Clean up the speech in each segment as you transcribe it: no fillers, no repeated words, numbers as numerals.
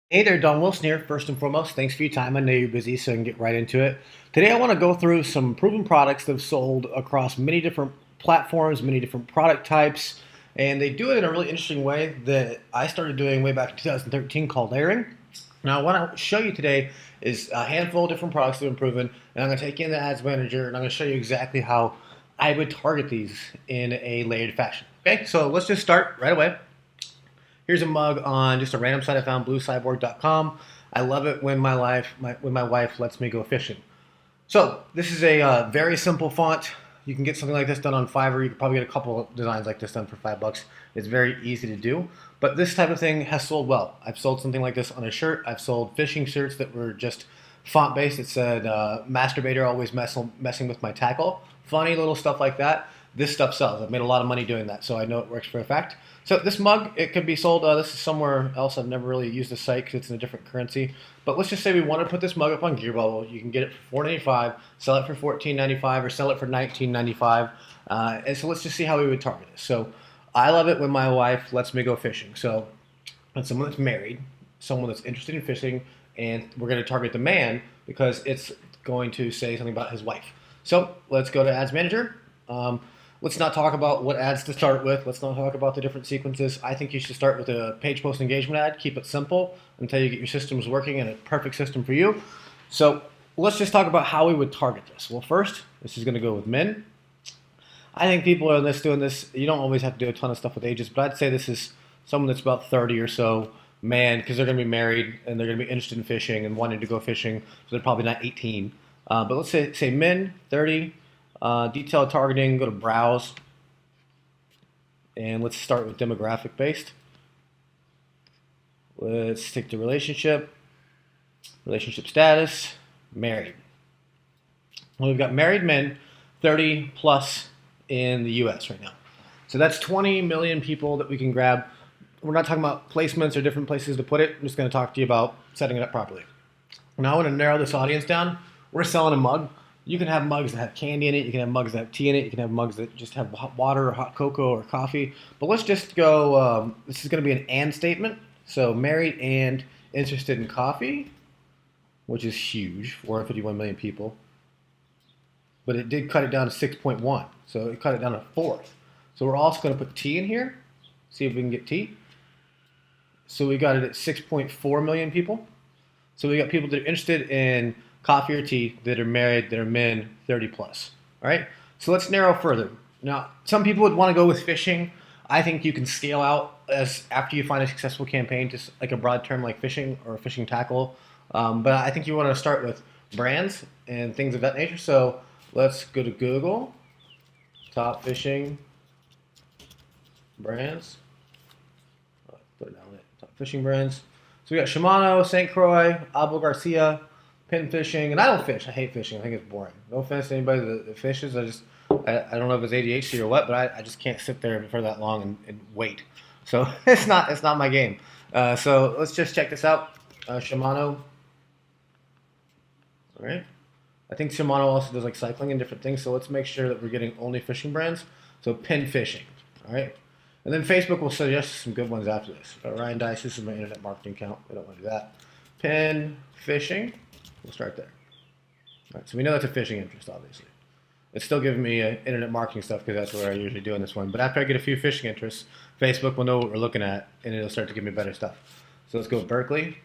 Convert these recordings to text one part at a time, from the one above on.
Hey there, Don Wilson here. First and foremost, thanks for your time. I know you're busy, so I can get right into it. Today, I want to go through some proven products that have sold across many different platforms, many different product types, and they do it in a really interesting way that I started doing way back in 2013 called layering. Now, what I want to show you today is a handful of different products that have been proven, and I'm going to take you in the ads manager and I'm going to show you exactly how I would target these in a layered fashion. Okay, so let's just start right away. Here's a mug on just a random site I found, bluecyborg.com. I love it when my wife lets me go fishing. So this is a very simple font. You can get something like this done on Fiverr. You could probably get a couple of designs like this done for $5. It's very easy to do. But this type of thing has sold well. I've sold something like this on a shirt. I've sold fishing shirts that were just font based. It said, masturbator always messing with my tackle. Funny little stuff like that. This stuff sells. I've made a lot of money doing that, so I know it works for a fact. So this mug, it could be sold. This is somewhere else. I've never really used the site because it's in a different currency. But let's just say we want to put this mug up on Gear Bubble. You can get it for $4.95, sell it for $14.95, or sell it for $19.95. And so let's just see how we would target this. So I love it when my wife lets me go fishing. So it's someone that's married, someone that's interested in fishing, and we're going to target the man because it's going to say something about his wife. So let's go to Ads Manager. Let's not talk about what ads to start with. Let's not talk about the different sequences. I think you should start with a page post engagement ad. Keep it simple until you get your systems working and a perfect system for you. So let's just talk about how we would target this. Well, first, this is going to go with men. I think people are doing this. You don't always have to do a ton of stuff with ages, but I'd say this is someone that's about 30 or so, man, because they're going to be married and they're going to be interested in fishing and wanting to go fishing. So they're probably not 18. But let's say men, 30. Detailed targeting, go to browse, and let's start with demographic based. Let's take the relationship status, married. Well, we've got married men, 30 plus in the US right now. So that's 20 million people that we can grab. We're not talking about placements or different places to put it. I'm just going to talk to you about setting it up properly. Now I want to narrow this audience down. We're selling a mug. You can have mugs that have candy in it. You can have mugs that have tea in it. You can have mugs that just have hot water or hot cocoa or coffee. But let's just go, this is going to be an and statement. So married and interested in coffee, which is huge, 451 million people. But it did cut it down to 6.1. So it cut it down to a fourth. So we're also going to put tea in here. See if we can get tea. So we got it at 6.4 million people. So we got people that are interested in coffee or tea that are married, that are men, 30 plus. All right. So let's narrow further. Now, some people would want to go with fishing. I think you can scale out as after you find a successful campaign, just like a broad term like fishing or fishing tackle. But I think you want to start with brands and things of that nature. So let's go to Google, top fishing brands. Put it down there, top fishing brands. So we got Shimano, St. Croix, Abu Garcia, pin fishing, and I don't fish. I hate fishing. I think it's boring. No offense to anybody that fishes. I don't know if it's ADHD or what, but I just can't sit there for that long and wait. So it's not my game. So let's just check this out. Shimano. All right. I think Shimano also does like cycling and different things. So let's make sure that we're getting only fishing brands. So pin fishing. All right. And then Facebook will suggest some good ones after this. Ryan Dice, this is my internet marketing account. We don't want to do that. Pin fishing. We'll start there. All right, so we know that's a fishing interest, obviously. It's still giving me internet marketing stuff because that's where I usually do in this one. But after I get a few fishing interests, Facebook will know what we're looking at, and it'll start to give me better stuff. So let's go Berkeley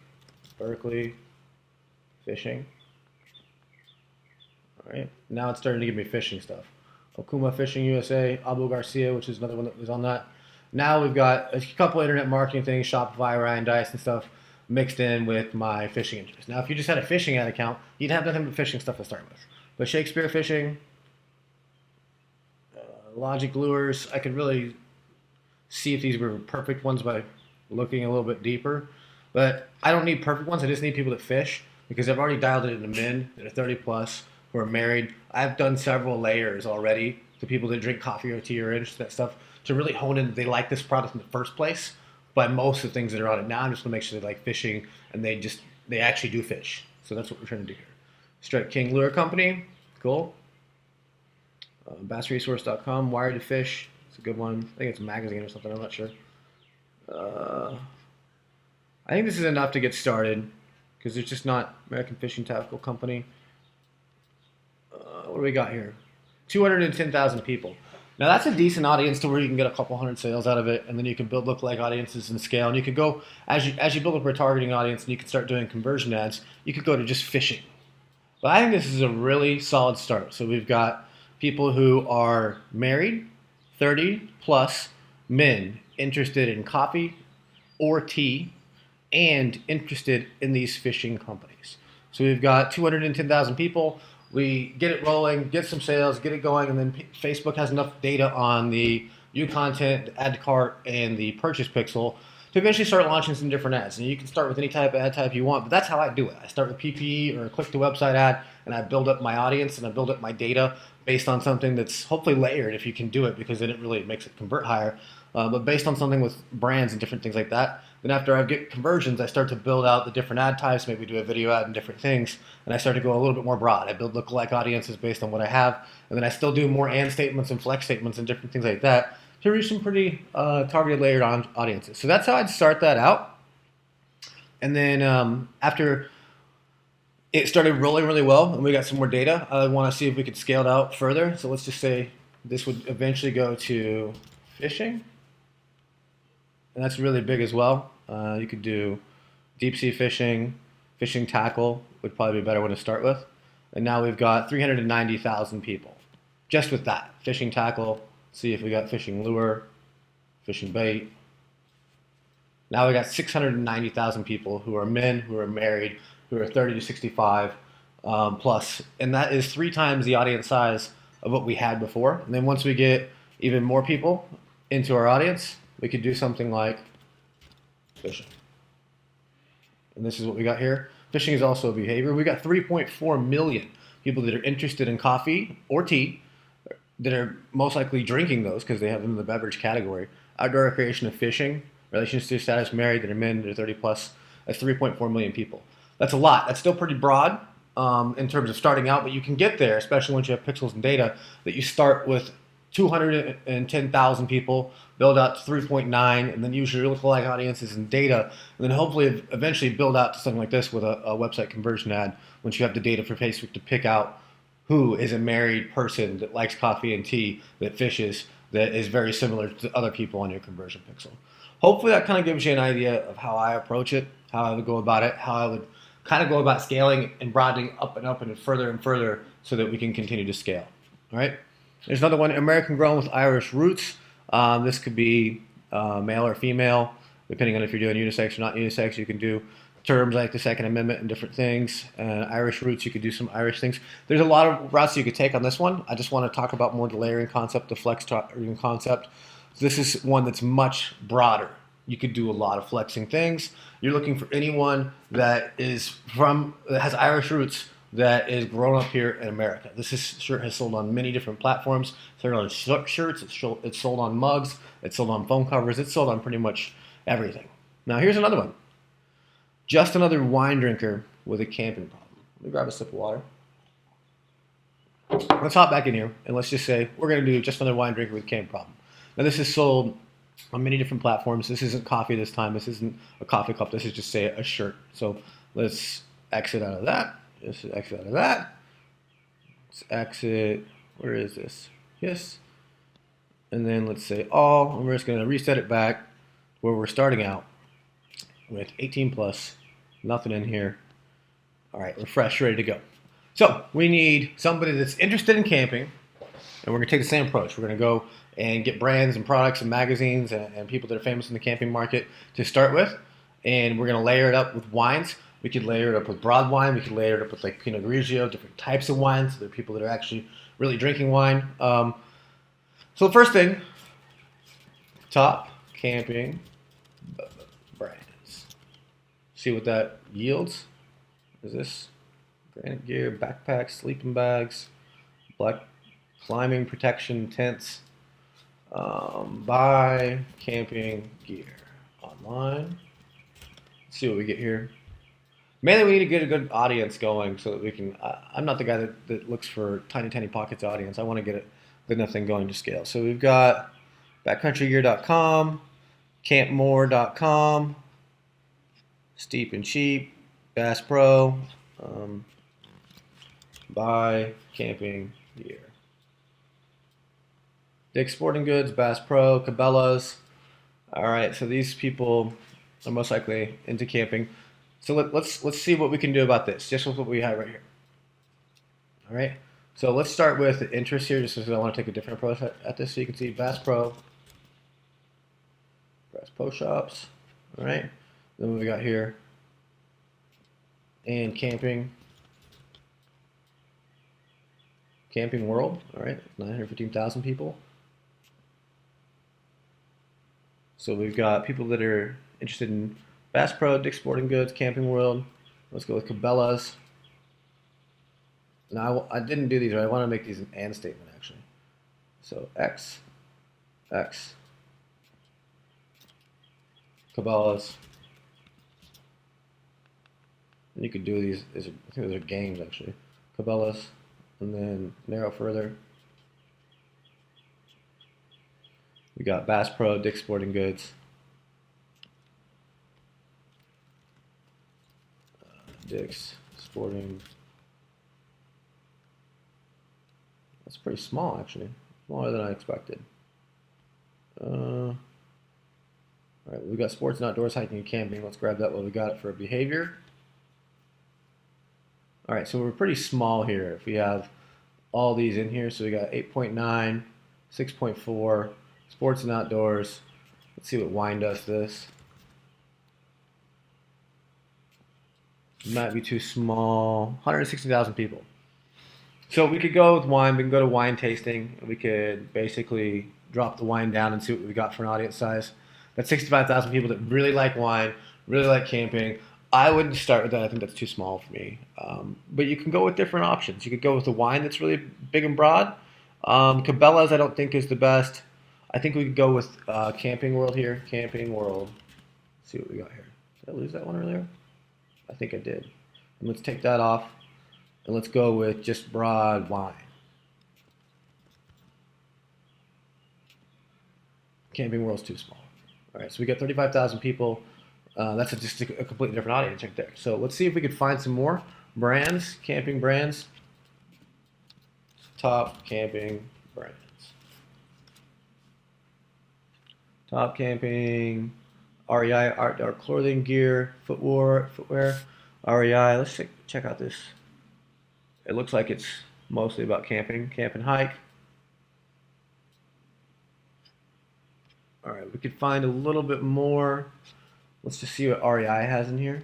fishing. All right, now it's starting to give me fishing stuff. Okuma Fishing USA, Abu Garcia, which is another one that was on that. Now we've got a couple internet marketing things, Shopify, Ryan Dice, and stuff mixed in with my fishing interest. Now, if you just had a fishing ad account, you'd have nothing but fishing stuff to start with. But Shakespeare Fishing, Logic Lures, I could really see if these were perfect ones by looking a little bit deeper. But I don't need perfect ones. I just need people that fish because I've already dialed it into men that are 30 plus who are married. I've done several layers already to people that drink coffee or tea or interested in that stuff to really hone in that they like this product in the first place. But most of the things that are on it now, I'm just gonna make sure they like fishing and they actually do fish. So that's what we're trying to do here. Strike King Lure Company, cool. Bassresource.com, Wired to Fish, it's a good one. I think it's a magazine or something. I'm not sure. Uh, I think this is enough to get started because it's just not American Fishing Tackle Company. What do we got here? 210,000 people. Now that's a decent audience to where you can get a couple hundred sales out of it, and then you can build lookalike audiences and scale. And you could go as you build up a retargeting audience, and you can start doing conversion ads. You could go to just fishing. But I think this is a really solid start. So we've got people who are married, 30 plus men interested in coffee or tea, and interested in these fishing companies. So we've got 210,000 people. We get it rolling, get some sales, get it going, and then Facebook has enough data on the view content, the add to cart, and the purchase pixel to eventually start launching some different ads. And you can start with any type of ad type you want, but that's how I do it. I start with PPE or a click to website ad, and I build up my audience and I build up my data based on something that's hopefully layered if you can do it, because then it really makes it convert higher. But based on something with brands and different things like that, then after I get conversions, I start to build out the different ad types, maybe do a video ad and different things, and I start to go a little bit more broad. I build lookalike audiences based on what I have, and then I still do more and statements and flex statements and different things like that to reach some pretty targeted layered audiences. So that's how I'd start that out. And then after it started rolling really well and we got some more data, I want to see if we could scale it out further. So let's just say this would eventually go to fishing. And that's really big as well. You could do deep sea fishing, fishing tackle would probably be a better one to start with. And now we've got 390,000 people just with that. Fishing tackle, see if we got fishing lure, fishing bait. Now we got 690,000 people who are men, who are married, who are 30 to 65 plus. And that is 3 times the audience size of what we had before. And then once we get even more people into our audience, we could do something like fishing. And this is what we got here. Fishing is also a behavior. We got 3.4 million people that are interested in coffee or tea, that are most likely drinking those because they have them in the beverage category. Outdoor recreation of fishing, relationship status, married, that are men, that are 30 plus. That's 3.4 million people. That's a lot. That's still pretty broad in terms of starting out, but you can get there, especially once you have pixels and data, that you start with 210,000 people, build out to 3.9, and then use your lookalike audiences and data, and then hopefully eventually build out to something like this with a website conversion ad once you have the data for Facebook to pick out who is a married person that likes coffee and tea, that fishes, that is very similar to other people on your conversion pixel. Hopefully that kind of gives you an idea of how I approach it, how I would go about it, how I would kind of go about scaling and broadening up and further so that we can continue to scale. All right. There's another one, American grown with Irish roots. This could be male or female, depending on if you're doing unisex or not unisex. You can do terms like the Second Amendment and different things. Irish roots, you could do some Irish things. There's a lot of routes you could take on this one. I just want to talk about more the layering concept, the flex targeting concept. So this is one that's much broader. You could do a lot of flexing things. You're looking for anyone that has Irish roots, that is grown up here in America. Shirt has sold on many different platforms. It's sold on shirts, it's sold on mugs, it's sold on phone covers, it's sold on pretty much everything. Now here's another one. Just another wine drinker with a camping problem. Let me grab a sip of water. Let's hop back in here and let's just say we're going to do just another wine drinker with a camping problem. Now this is sold on many different platforms. This isn't coffee this time. This isn't a coffee cup. This is just, say, a shirt. So let's exit out of that. Just exit out of that. Let's exit. Where is this? Yes. And then let's say all. And we're just going to reset it back where we're starting out with 18 plus. Nothing in here. All right, refresh, ready to go. So we need somebody that's interested in camping. And we're going to take the same approach. We're going to go and get brands and products and magazines and people that are famous in the camping market to start with. And we're going to layer it up with wines. We could layer it up with broad wine. We could layer it up with like Pinot Grigio, different types of wines. So there are people that are actually really drinking wine. So the first thing, top camping brands. See what that yields. Is this granite gear, backpacks, sleeping bags, black climbing protection tents, buy camping gear online. Let's see what we get here. Mainly, we need to get a good audience going so that we can. I'm not the guy that looks for tiny pockets of audience. I want to get a good enough thing going to scale. So we've got backcountrygear.com, campmore.com, Steep and cheap, Bass Pro, um, buy camping gear. Dick's Sporting Goods, Bass Pro, Cabela's. All right, so these people are most likely into camping. So let's see what we can do about this, just with what we have right here. All right, so let's start with interest here, just because I want to take a different approach at this. So you can see Bass Pro shops. All right, then what we got here, and camping World. All right, 915,000 people. So we've got people that are interested in Bass Pro, Dick's Sporting Goods, Camping World. Let's go with Cabela's. Now I didn't do these, right? I want to make these an and statement actually. So X, Cabela's. And you could do these. I think those are games actually. Cabela's, and then narrow further. We got Bass Pro, Dick's Sporting Goods, Dick's Sporting. That's pretty small actually, smaller than I expected. All right, we got sports and outdoors, hiking and camping. Let's grab that while we got it for behavior. All right, so we're pretty small here. If we have all these in here, so we got 8.9, 6.4, sports and outdoors. Let's see what wine does to this. Might be too small. 160,000 people. So we could go with wine. We can go to wine tasting. We could basically drop the wine down and see what we got for an audience size. That's 65,000 people that really like wine, really like camping. I wouldn't start with that. I think that's too small for me. But you can go with different options. You could go with the wine that's really big and broad. Cabela's I don't think is the best. I think we could go with Camping World here. Camping World. Let's see what we got here. Did I lose that one earlier? I think I did. And let's take that off. And let's go with just broad wine. Camping World's too small. All right, so we got 35,000 people. That's just a completely different audience right there. So let's see if we could find some more brands, camping brands. Top camping brands. Top camping, REI, outdoor clothing, gear, footwear, REI. Let's check out this. It looks like it's mostly about camping, camp and hike. All right, we could find a little bit more. Let's just see what REI has in here.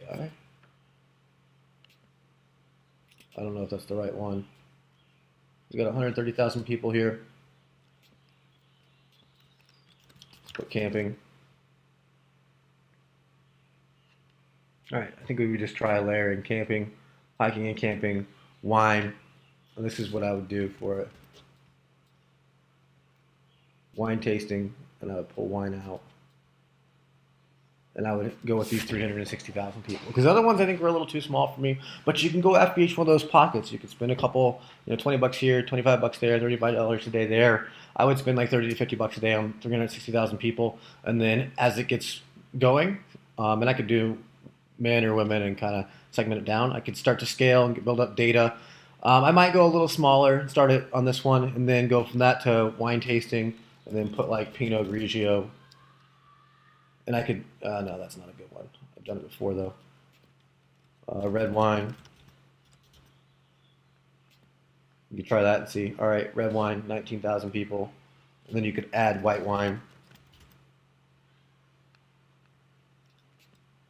REI. I don't know if that's the right one. We got 130,000 people here. Let's put camping. All right, I think we would just try layering camping, hiking and camping, wine. And this is what I would do for it. Wine tasting, and I would pull wine out. And I would go with these 360,000 people. Because other ones I think were a little too small for me. But you can go after each one of those pockets. You could spend a couple, 20 bucks here, 25 bucks there, $35 a day there. I would spend like 30 to 50 bucks a day on 360,000 people. And then as it gets going, and I could do men or women and kind of segment it down, I could start to scale and build up data. I might go a little smaller, start it on this one, and then go from that to wine tasting, and then put like Pinot Grigio. And I could, no, that's not a good one. I've done it before though. Red wine. You could try that and see. All right, red wine, 19,000 people. And then you could add white wine.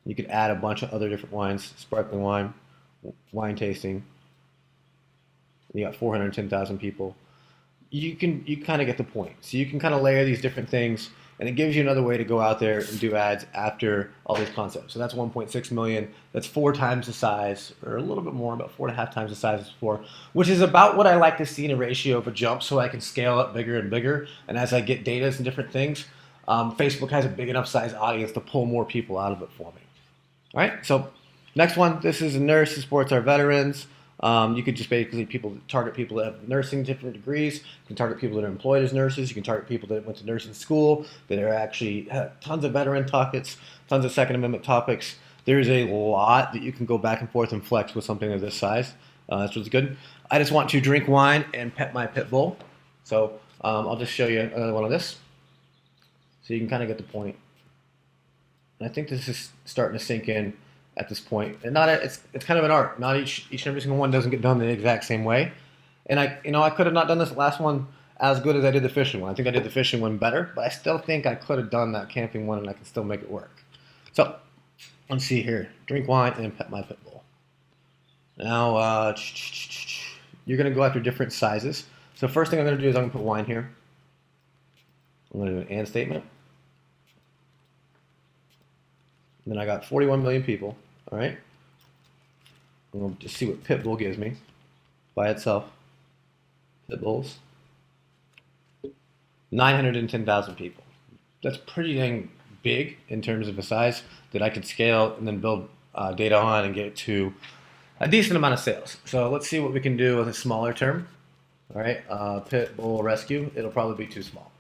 You could add a bunch of other different wines, sparkling wine, wine tasting. And you got 410,000 people. You kind of get the point. So you can kind of layer these different things, and it gives you another way to go out there and do ads after all these concepts. So that's 1.6 million. That's 4 times the size, or a little bit more, about 4.5 times the size as before, which is about what I like to see in a ratio of a jump, so I can scale up bigger and bigger. And as I get data and different things, Facebook has a big enough size audience to pull more people out of it for me. All right, so next one. This is a nurse who supports our veterans. You could just basically target people that have nursing different degrees. You can target people that are employed as nurses. You can target people that went to nursing school, that are actually have tons of veteran topics, tons of Second Amendment topics. There's a lot that you can go back and forth and flex with something of this size. That's what's good. I just want to drink wine and pet my pit bull. So I'll just show you another one of this, so you can kind of get the point. And I think this is starting to sink in at this point. And it's kind of an art. Not each and every single one doesn't get done the exact same way. And I could have not done this last one as good as I did the fishing one. I think I did the fishing one better, but I still think I could have done that camping one, and I can still make it work. So let's see here. Drink wine and pet my pit bull. Now you're going to go after different sizes. So first thing I'm going to do is I'm going to put wine here. I'm going to do an and statement. And then I got 41 million people. All right. I'm going to just see what pit bull gives me by itself. Pit bulls. 910,000 people. That's pretty dang big in terms of a size that I could scale and then build data on and get to a decent amount of sales. So let's see what we can do with a smaller term. All right, pit bull rescue. It'll probably be too small.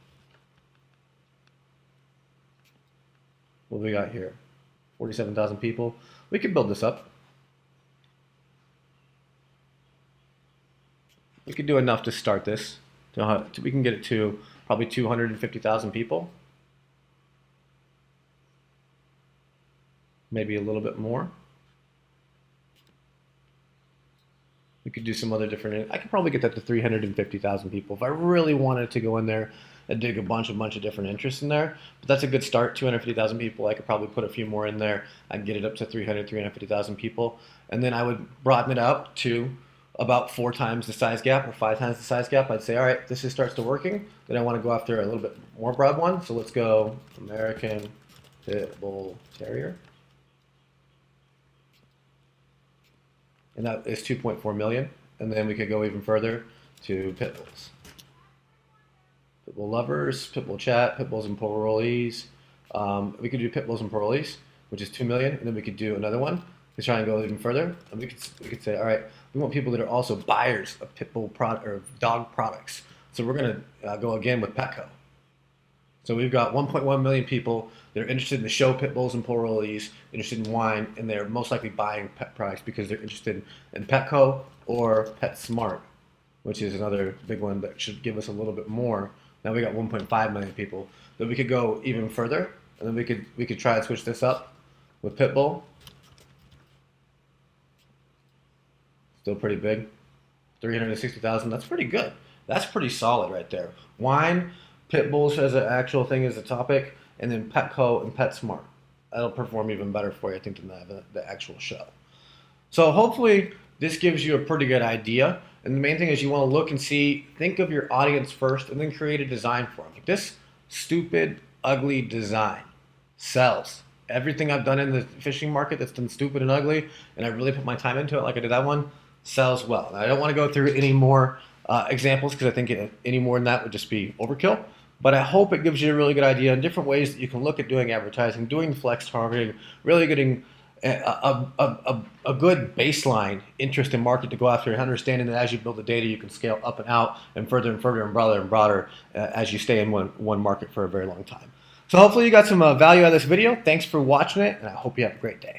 What do we got here? 47,000 people. We could build this up. We could do enough to start this. We can get it to probably 250,000 people. Maybe a little bit more. We could do some other different. I could probably get that to 350,000 people if I really wanted to go in there and dig a bunch of different interests in there. But that's a good start. 250,000 people. I could probably put a few more in there. I'd get it up to 350,000 people, and then I would broaden it out to about 4 times the size gap or 5 times the size gap. I'd say, all right, this starts to working. Then I want to go after a little bit more broad one. So let's go American Pit Bull Terrier. And that is 2.4 million. And then we could go even further to pit bulls. Pit bull lovers, pit bull chat, pit bulls and parolees. We could do pit bulls and parolees, which is 2 million. And then we could do another one to try and go even further. And we could say, all right, we want people that are also buyers of pit bull or dog products. So we're going to go again with Petco. So we've got 1.1 million people that are interested in the show pit bulls and parolees, interested in wine, and they're most likely buying pet products because they're interested in Petco or PetSmart, which is another big one that should give us a little bit more. Now we got 1.5 million people. But we could go even further, and then we could try and switch this up with pit bull. Still pretty big. 360,000. That's pretty good. That's pretty solid right there. Wine, pit bulls as an actual thing as a topic, and then Petco and PetSmart. That'll perform even better for you, I think, than the actual show. So hopefully this gives you a pretty good idea. And the main thing is you want to look and see, think of your audience first, and then create a design for them. Like this stupid, ugly design sells. Everything I've done in the fishing market that's done stupid and ugly, and I really put my time into it like I did that one, sells well. Now, I don't want to go through any more examples because I think any more than that would just be overkill. But I hope it gives you a really good idea on different ways that you can look at doing advertising, doing flex targeting, really getting a good baseline interest in market to go after, and understanding that as you build the data, you can scale up and out and further and further and broader as you stay in one market for a very long time. So hopefully you got some value out of this video. Thanks for watching it, and I hope you have a great day.